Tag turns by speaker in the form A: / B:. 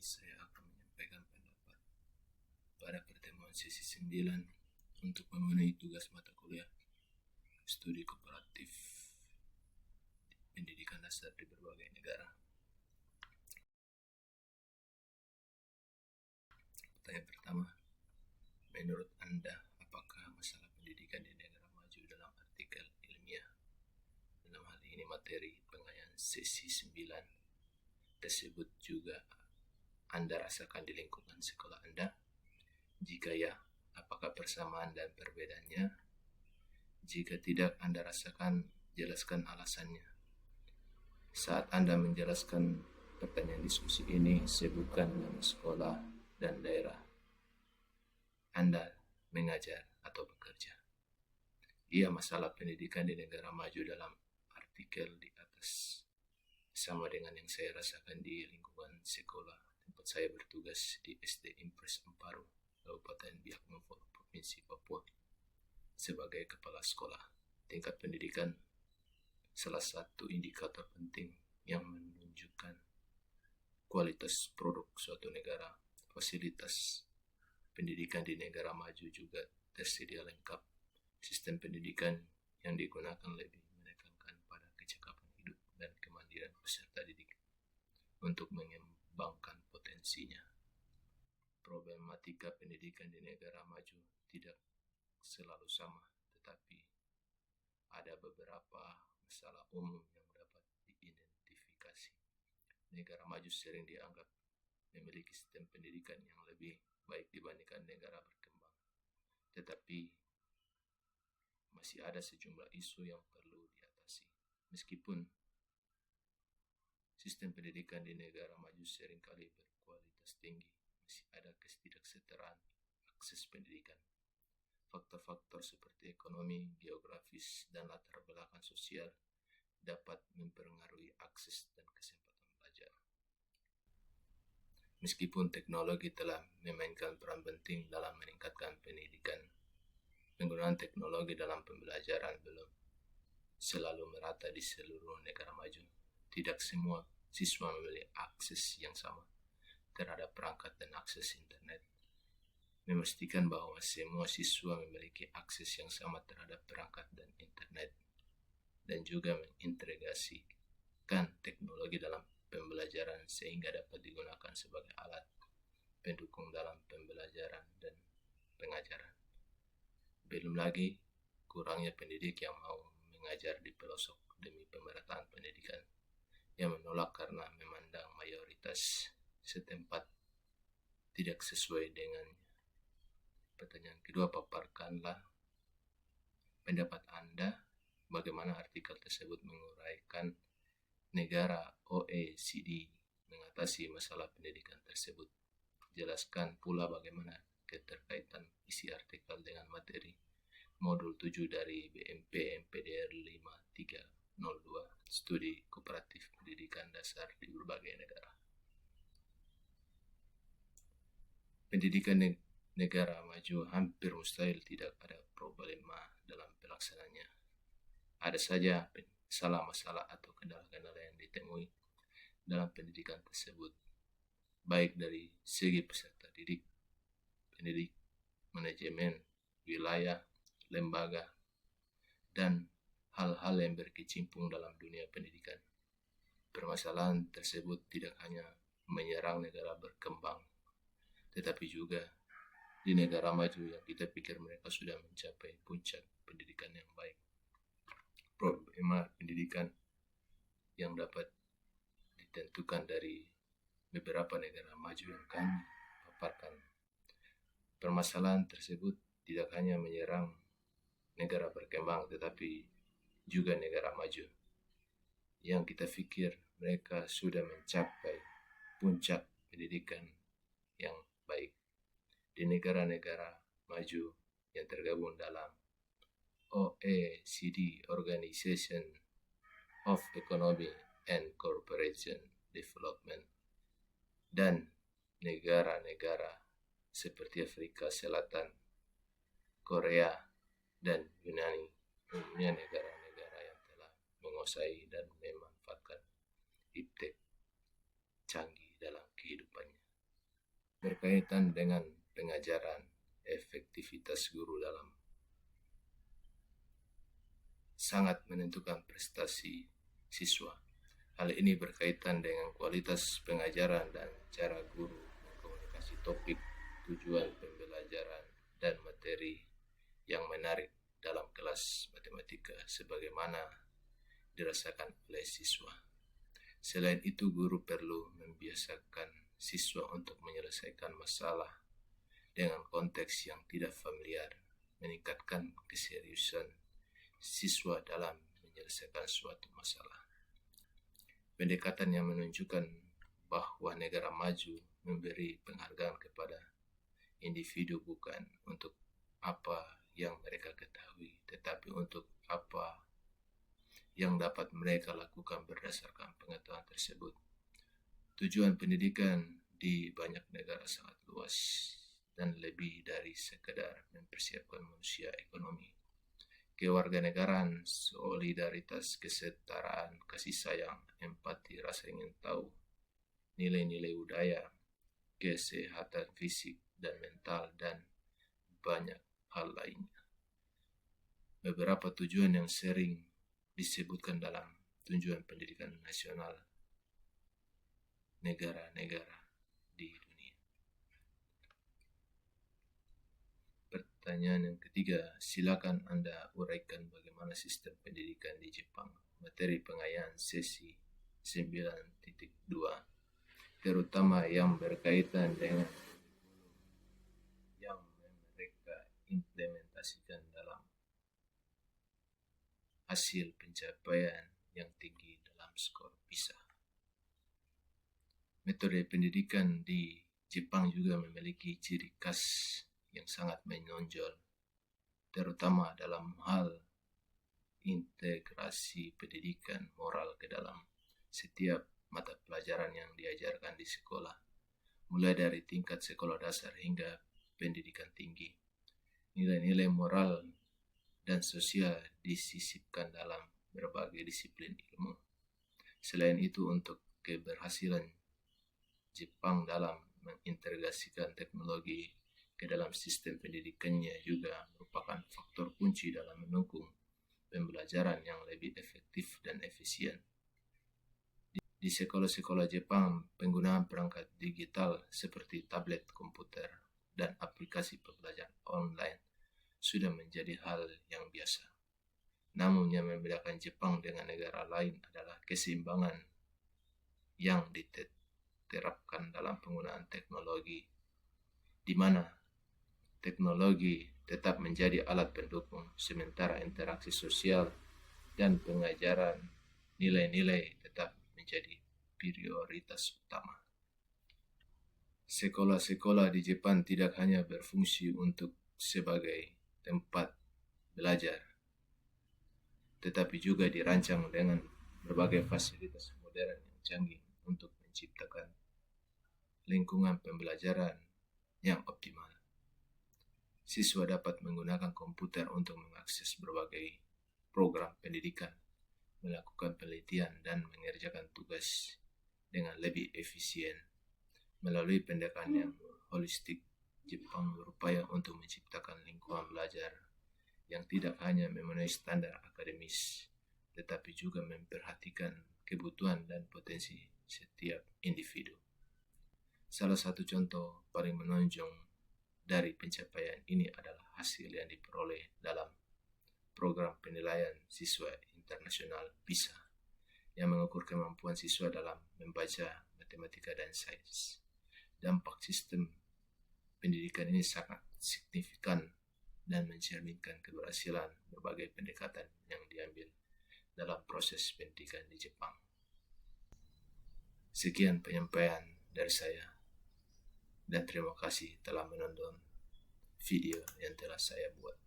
A: saya akan menyampaikan pendapat pada pertemuan sesi 9 untuk memenuhi tugas mata kuliah studi kooperatif pendidikan dasar di berbagai negara. Pertanyaan pertama, menurut Anda, apakah masalah pendidikan di negara maju dalam artikel ilmiah, dalam hal ini materi pengayaan sesi 9 tersebut juga Anda rasakan di lingkungan sekolah Anda? Jika ya, apakah persamaan dan perbedaannya? Jika tidak Anda rasakan, jelaskan alasannya. Saat Anda menjelaskan pertanyaan diskusi ini, sebutkan nama sekolah dan daerah Anda mengajar atau bekerja. Iya, masalah pendidikan di negara maju dalam artikel di atas sama dengan yang saya rasakan di lingkungan sekolah tempat saya bertugas di SD Impres Amparo, Kabupaten Biak Numfor, Provinsi Papua. Sebagai kepala sekolah, tingkat pendidikan salah satu indikator penting yang menunjukkan kualitas produk suatu negara. Fasilitas pendidikan di negara maju juga tersedia lengkap. Sistem pendidikan yang digunakan lebih menekankan pada kecakapan hidup dan kemandirian peserta didik untuk mengembangkan potensinya. Problematika pendidikan di negara maju tidak selalu sama, tetapi ada beberapa masalah umum yang dapat diidentifikasi. Negara maju sering dianggap memiliki sistem pendidikan yang lebih baik dibandingkan negara berkembang, tetapi masih ada sejumlah isu yang perlu diatasi. Meskipun sistem pendidikan di negara maju seringkali berkualitas tinggi, masih ada ketidaksetaraan akses pendidikan. Faktor-faktor seperti ekonomi, geografis, dan latar belakang sosial dapat mempengaruhi akses dan kesempatan belajar. Meskipun teknologi telah memainkan peran penting dalam meningkatkan pendidikan, penggunaan teknologi dalam pembelajaran belum selalu merata di seluruh negara maju. Tidak semua siswa memiliki akses yang sama terhadap perangkat dan akses internet. Memastikan bahwa semua siswa memiliki akses yang sama terhadap perangkat dan internet, dan juga mengintegrasikan teknologi dalam pembelajaran sehingga dapat digunakan sebagai alat pendukung dalam pembelajaran dan pengajaran. Belum lagi kurangnya pendidik yang mau mengajar di pelosok demi pemerataan pendidikan, yang menolak karena memandang mayoritas setempat tidak sesuai dengannya. Pertanyaan kedua, paparkanlah pendapat Anda bagaimana artikel tersebut menguraikan negara OECD mengatasi masalah pendidikan tersebut. Jelaskan pula bagaimana keterkaitan isi artikel dengan materi modul 7 dari BMP MPDR 5302 Studi Kooperatif Pendidikan Dasar di berbagai negara. Pendidikan negara maju hampir mustahil tidak ada problema dalam pelaksanaannya. Ada saja masalah atau kendala-kendala yang ditemui dalam pendidikan tersebut, baik dari segi peserta didik, pendidik, manajemen, wilayah, lembaga, dan hal-hal yang berkecimpung dalam dunia pendidikan. Permasalahan tersebut tidak hanya menyerang negara berkembang, tetapi juga di negara maju yang kita pikir mereka sudah mencapai puncak pendidikan yang baik. Problema pendidikan yang dapat ditentukan dari beberapa negara maju yang kami paparkan. Permasalahan tersebut tidak hanya menyerang negara berkembang, tetapi juga negara maju yang kita pikir mereka sudah mencapai puncak pendidikan yang baik. Di negara-negara maju yang tergabung dalam OECD, Organization of Economic and Cooperation Development, dan negara-negara seperti Afrika Selatan, Korea, dan Yunani, umumnya negara-negara yang telah menguasai dan memanfaatkan iptek canggih dalam kehidupannya. berkaitan dengan pengajaran, efektivitas guru dalam sangat menentukan prestasi siswa. Hal ini berkaitan dengan kualitas pengajaran dan cara guru mengkomunikasi topik, tujuan pembelajaran, dan materi yang menarik dalam kelas matematika sebagaimana dirasakan oleh siswa. Selain itu, guru perlu membiasakan siswa untuk menyelesaikan masalah dengan konteks yang tidak familiar, meningkatkan keseriusan siswa dalam menyelesaikan suatu masalah. Pendekatan yang menunjukkan bahwa negara maju memberi penghargaan kepada individu bukan untuk apa yang mereka ketahui, tetapi untuk apa yang dapat mereka lakukan berdasarkan pengetahuan tersebut. Tujuan pendidikan di banyak negara sangat luas dan lebih dari sekedar mempersiapkan manusia ekonomi. Kewarganegaraan, solidaritas, kesetaraan, kasih sayang, empati, rasa ingin tahu, nilai-nilai budaya, kesehatan fisik dan mental, dan banyak hal lainnya. Beberapa tujuan yang sering disebutkan dalam tujuan pendidikan nasional negara-negara di dunia. Pertanyaan yang ketiga, silakan Anda uraikan bagaimana sistem pendidikan di Jepang. Materi pengayaan sesi 9.2, terutama yang berkaitan dengan yang mereka implementasikan dalam hasil pencapaian yang tinggi dalam skor PISA. Metode pendidikan di Jepang juga memiliki ciri khas yang sangat menonjol, terutama dalam hal integrasi pendidikan moral ke dalam setiap mata pelajaran yang diajarkan di sekolah, mulai dari tingkat sekolah dasar hingga pendidikan tinggi. Nilai-nilai moral dan sosial disisipkan dalam berbagai disiplin ilmu. Selain itu, untuk keberhasilan Jepang dalam mengintegrasikan teknologi ke dalam sistem pendidikannya juga merupakan faktor kunci dalam mendukung pembelajaran yang lebih efektif dan efisien. Di sekolah-sekolah Jepang, penggunaan perangkat digital seperti tablet, komputer, dan aplikasi pembelajaran online sudah menjadi hal yang biasa. Namun yang membedakan Jepang dengan negara lain adalah keseimbangan yang diterapkan dalam penggunaan teknologi, di mana teknologi tetap menjadi alat pendukung, sementara interaksi sosial dan pengajaran nilai-nilai tetap menjadi prioritas utama. Sekolah-sekolah di Jepang tidak hanya berfungsi untuk sebagai tempat belajar, tetapi juga dirancang dengan berbagai fasilitas modern yang canggih untuk menciptakan lingkungan pembelajaran yang optimal. Siswa dapat menggunakan komputer untuk mengakses berbagai program pendidikan, melakukan penelitian, dan mengerjakan tugas dengan lebih efisien. Melalui pendekatan yang holistik, Jepang berupaya untuk menciptakan lingkungan belajar yang tidak hanya memenuhi standar akademis, tetapi juga memperhatikan kebutuhan dan potensi setiap individu. Salah satu contoh paling menonjol dari pencapaian ini adalah hasil yang diperoleh dalam program penilaian siswa internasional PISA yang mengukur kemampuan siswa dalam membaca, matematika, dan sains. Dampak sistem pendidikan ini sangat signifikan dan mencerminkan keberhasilan berbagai pendekatan yang diambil dalam proses pendidikan di Jepang. Sekian penyampaian dari saya, dan terima kasih telah menonton video yang telah saya buat.